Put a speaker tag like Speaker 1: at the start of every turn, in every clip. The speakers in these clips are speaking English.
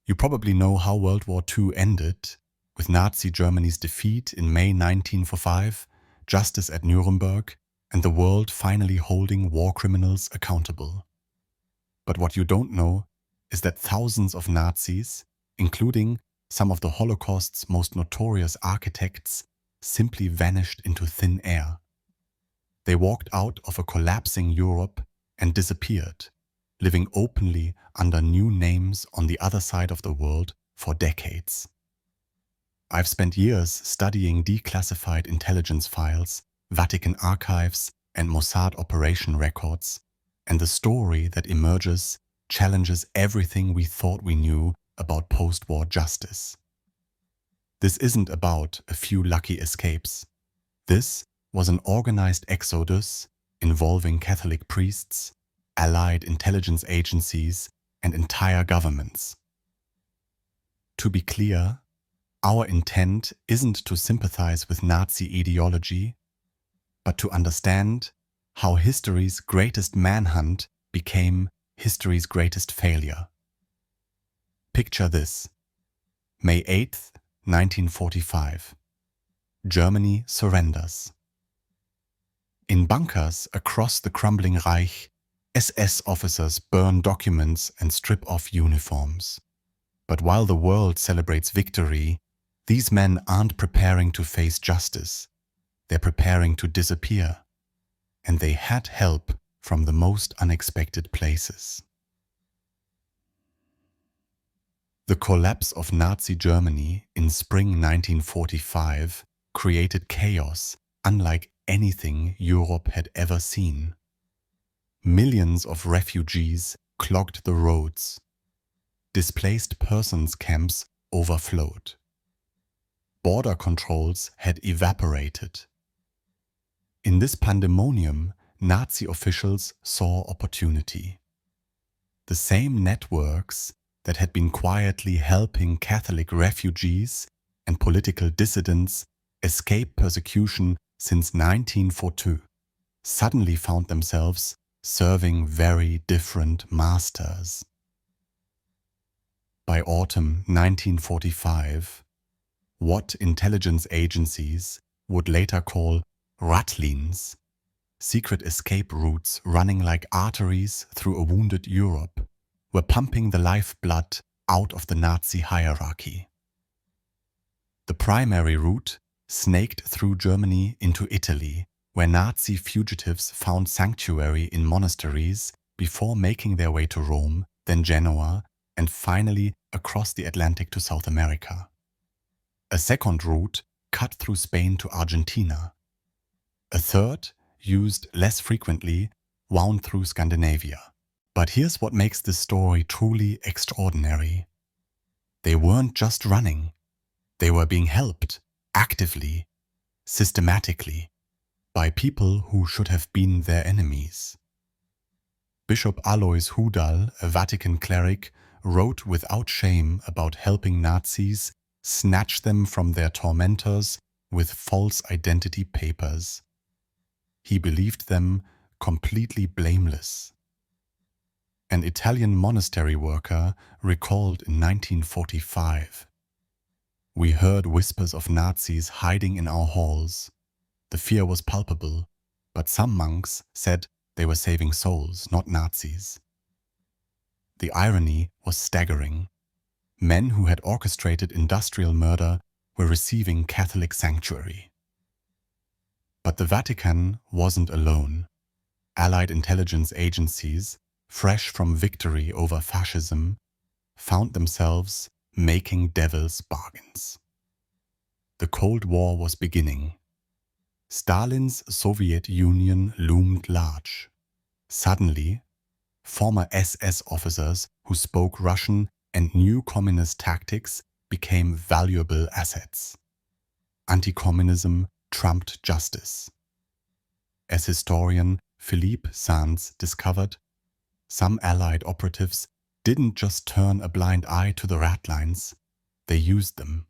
Speaker 1: You probably know how World War II ended, with Nazi Germany's defeat in May 1945, justice at Nuremberg, and the world finally holding war criminals accountable. But what you don't know is that thousands of Nazis, including some of the Holocaust's most notorious architects, simply vanished into thin air. They walked out of a collapsing Europe and disappeared, living openly under new names on the other side of the world for decades. I've spent years studying declassified intelligence files, Vatican archives, and Mossad operation records, and the story that emerges challenges everything we thought we knew about post-war justice. This isn't about a few lucky escapes. This was an organized exodus involving Catholic priests, allied intelligence agencies, and entire governments. To be clear, our intent isn't to sympathize with Nazi ideology, but to understand how history's greatest manhunt became history's greatest failure. Picture this. May 8th, 1945. Germany surrenders. In bunkers across the crumbling Reich, SS officers burn documents and strip off uniforms. But while the world celebrates victory, these men aren't preparing to face justice. They're preparing to disappear. And they had help from the most unexpected places. The collapse of Nazi Germany in spring 1945 created chaos unlike anything Europe had ever seen. Millions of refugees clogged the roads. Displaced persons camps overflowed. Border controls had evaporated. In this pandemonium, Nazi officials saw opportunity. The same networks that had been quietly helping Catholic refugees and political dissidents escape persecution since 1942 suddenly found themselves serving very different masters. By autumn 1945, what intelligence agencies would later call Rattlins, secret escape routes running like arteries through a wounded Europe, were pumping the lifeblood out of the Nazi hierarchy. The primary route snaked through Germany into Italy, where Nazi fugitives found sanctuary in monasteries before making their way to Rome, then Genoa, and finally across the Atlantic to South America. A second route cut through Spain to Argentina. A third, used less frequently, wound through Scandinavia. But here's what makes this story truly extraordinary. They weren't just running. They were being helped, actively, systematically, by people who should have been their enemies. Bishop Alois Hudal, a Vatican cleric, wrote without shame about helping Nazis snatch them from their tormentors with false identity papers. He believed them completely blameless. An Italian monastery worker recalled in 1945, "We heard whispers of Nazis hiding in our halls. The fear was palpable, but some monks said they were saving souls, not Nazis." The irony was staggering. Men who had orchestrated industrial murder were receiving Catholic sanctuary. But the Vatican wasn't alone. Allied intelligence agencies, fresh from victory over fascism, found themselves making devil's bargains. The Cold War was beginning. Stalin's Soviet Union loomed large. Suddenly, former SS officers who spoke Russian and knew communist tactics became valuable assets. Anti-communism trumped justice. As historian Philippe Sands discovered, some Allied operatives didn't just turn a blind eye to the rat lines, they used them.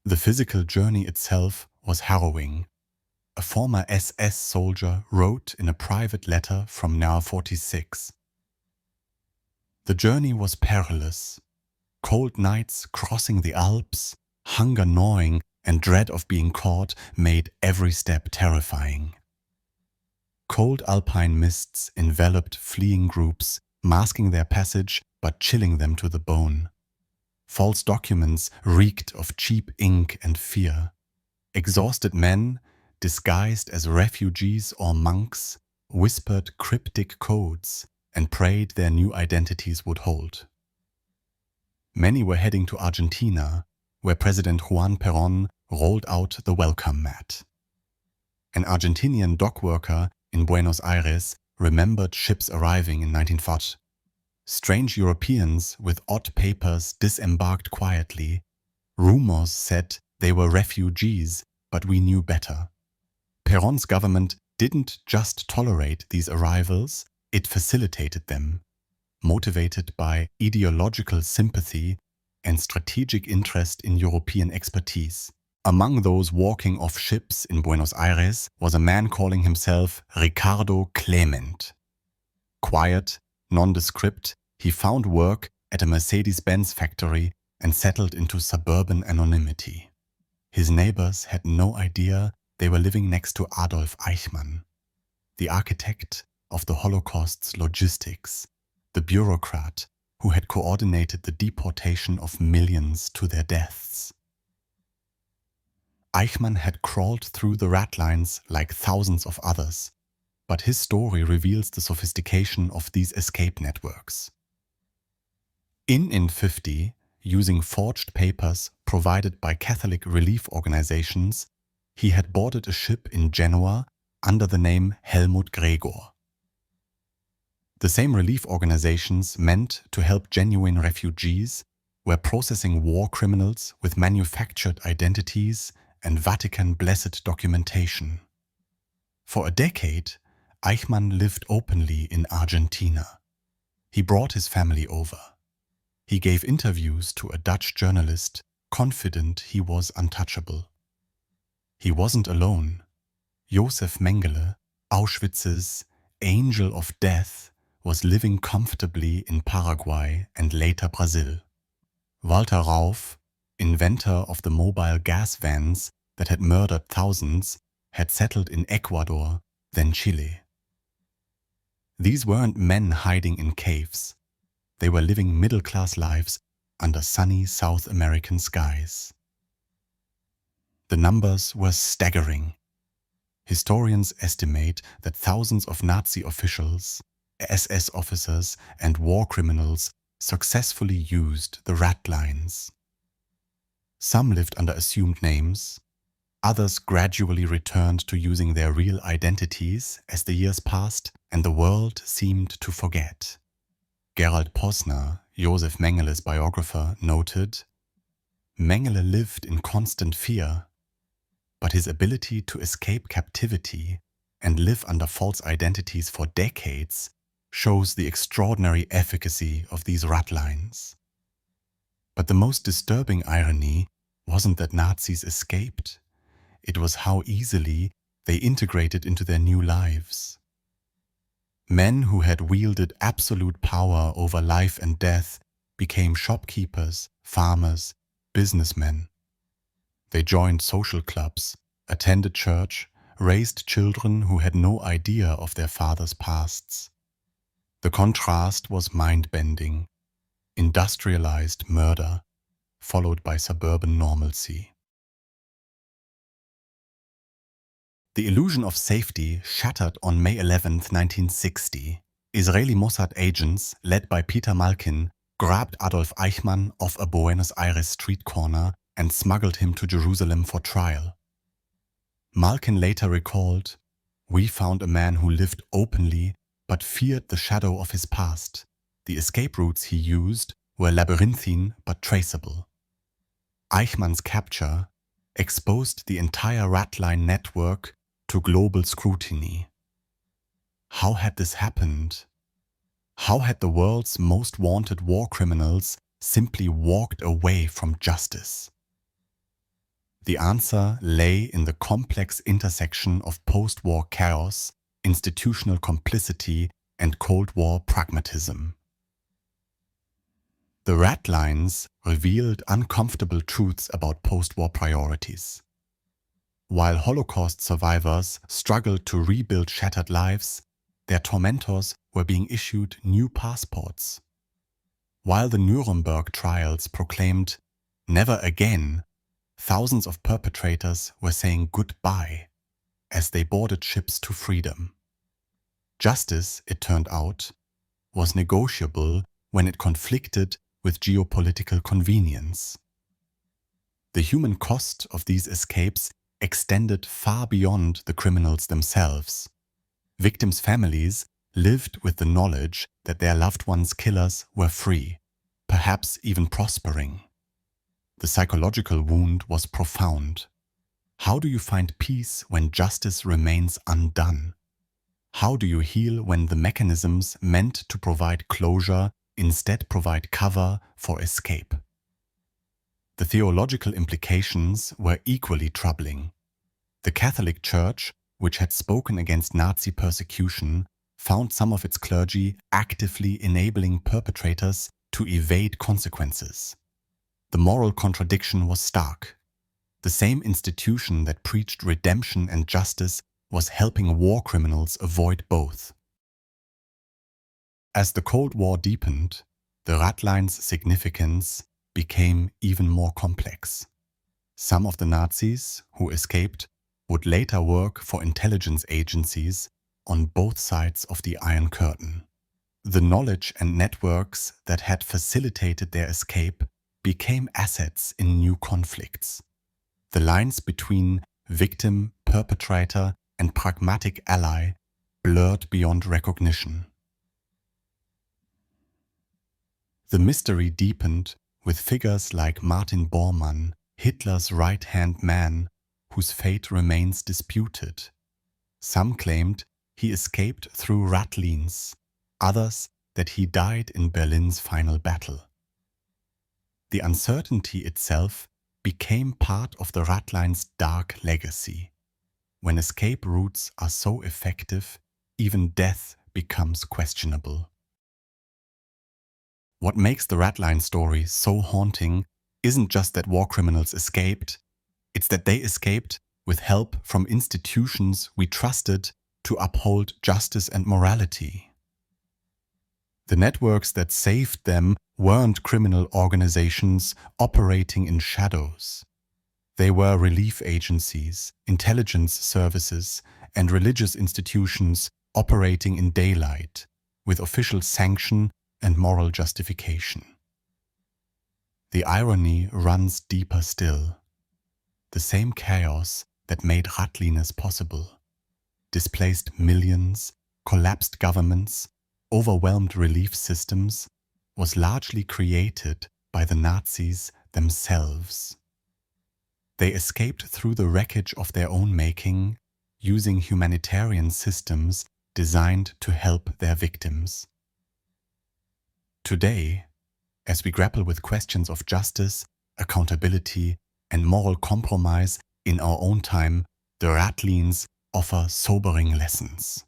Speaker 1: The physical journey itself was harrowing. A former SS soldier wrote in a private letter from Nar 46, The journey was perilous. Cold nights crossing the Alps, hunger gnawing, and dread of being caught made every step terrifying. Cold alpine mists enveloped fleeing groups, masking their passage but chilling them to the bone. False documents reeked of cheap ink and fear. Exhausted men, disguised as refugees or monks, whispered cryptic codes and prayed their new identities would hold. Many were heading to Argentina, where President Juan Perón rolled out the welcome mat. An Argentinian dock worker in Buenos Aires remembered ships arriving in 1940. Strange Europeans with odd papers disembarked quietly. Rumors said they were refugees, but we knew better. Perón's government didn't just tolerate these arrivals, it facilitated them, motivated by ideological sympathy and strategic interest in European expertise. Among those walking off ships in Buenos Aires was a man calling himself Ricardo Clement. Quiet, nondescript, he found work at a Mercedes-Benz factory and settled into suburban anonymity. His neighbors had no idea they were living next to Adolf Eichmann, the architect of the Holocaust's logistics, the bureaucrat who had coordinated the deportation of millions to their deaths. Eichmann had crawled through the rat lines like thousands of others, but his story reveals the sophistication of these escape networks. In 50, using forged papers provided by Catholic relief organizations, he had boarded a ship in Genoa under the name Helmut Gregor. The same relief organizations meant to help genuine refugees were processing war criminals with manufactured identities and Vatican-blessed documentation. For a decade, Eichmann lived openly in Argentina. He brought his family over. He gave interviews to a Dutch journalist, confident he was untouchable. He wasn't alone. Josef Mengele, Auschwitz's angel of death, was living comfortably in Paraguay and later Brazil. Walter Rauf, inventor of the mobile gas vans that had murdered thousands, had settled in Ecuador, then Chile. These weren't men hiding in caves. They were living middle-class lives under sunny South American skies. The numbers were staggering. Historians estimate that thousands of Nazi officials, SS officers, and war criminals successfully used the rat lines. Some lived under assumed names. Others gradually returned to using their real identities as the years passed and the world seemed to forget. Gerald Posner, Josef Mengele's biographer, noted, "Mengele lived in constant fear, but his ability to escape captivity and live under false identities for decades shows the extraordinary efficacy of these rat lines." But the most disturbing irony wasn't that Nazis escaped. It was how easily they integrated into their new lives. Men who had wielded absolute power over life and death became shopkeepers, farmers, businessmen. They joined social clubs, attended church, raised children who had no idea of their fathers' pasts. The contrast was mind-bending. Industrialized murder, followed by suburban normalcy. The illusion of safety shattered on May 11, 1960. Israeli Mossad agents, led by Peter Malkin, grabbed Adolf Eichmann off a Buenos Aires street corner and smuggled him to Jerusalem for trial. Malkin later recalled, "We found a man who lived openly but feared the shadow of his past. The escape routes he used were labyrinthine but traceable." Eichmann's capture exposed the entire ratline network to global scrutiny. How had this happened? How had the world's most wanted war criminals simply walked away from justice? The answer lay in the complex intersection of post-war chaos, institutional complicity, and Cold War pragmatism. The rat lines revealed uncomfortable truths about post-war priorities. While Holocaust survivors struggled to rebuild shattered lives, their tormentors were being issued new passports. While the Nuremberg trials proclaimed, "Never again," thousands of perpetrators were saying goodbye as they boarded ships to freedom. Justice, it turned out, was negotiable when it conflicted with geopolitical convenience. The human cost of these escapes extended far beyond the criminals themselves. Victims' families lived with the knowledge that their loved ones' killers were free, perhaps even prospering. The psychological wound was profound. How do you find peace when justice remains undone? How do you heal when the mechanisms meant to provide closure instead provide cover for escape? The theological implications were equally troubling. The Catholic Church, which had spoken against Nazi persecution, found some of its clergy actively enabling perpetrators to evade consequences. The moral contradiction was stark. The same institution that preached redemption and justice was helping war criminals avoid both. As the Cold War deepened, the Ratline's significance became even more complex. Some of the Nazis who escaped would later work for intelligence agencies on both sides of the Iron Curtain. The knowledge and networks that had facilitated their escape became assets in new conflicts. The lines between victim, perpetrator, and pragmatic ally blurred beyond recognition. The mystery deepened with figures like Martin Bormann, Hitler's right-hand man, whose fate remains disputed. Some claimed he escaped through Ratlines, others that he died in Berlin's final battle. The uncertainty itself became part of the Ratline's dark legacy. When escape routes are so effective, even death becomes questionable. What makes the Ratline story so haunting isn't just that war criminals escaped, it's that they escaped with help from institutions we trusted to uphold justice and morality. The networks that saved them weren't criminal organizations operating in shadows. They were relief agencies, intelligence services, and religious institutions operating in daylight, with official sanction and moral justification. The irony runs deeper still. The same chaos that made Ratlines possible, displaced millions, collapsed governments, overwhelmed relief systems, was largely created by the Nazis themselves. They escaped through the wreckage of their own making, using humanitarian systems designed to help their victims. Today, as we grapple with questions of justice, accountability, and moral compromise in our own time, the Ratlines offer sobering lessons.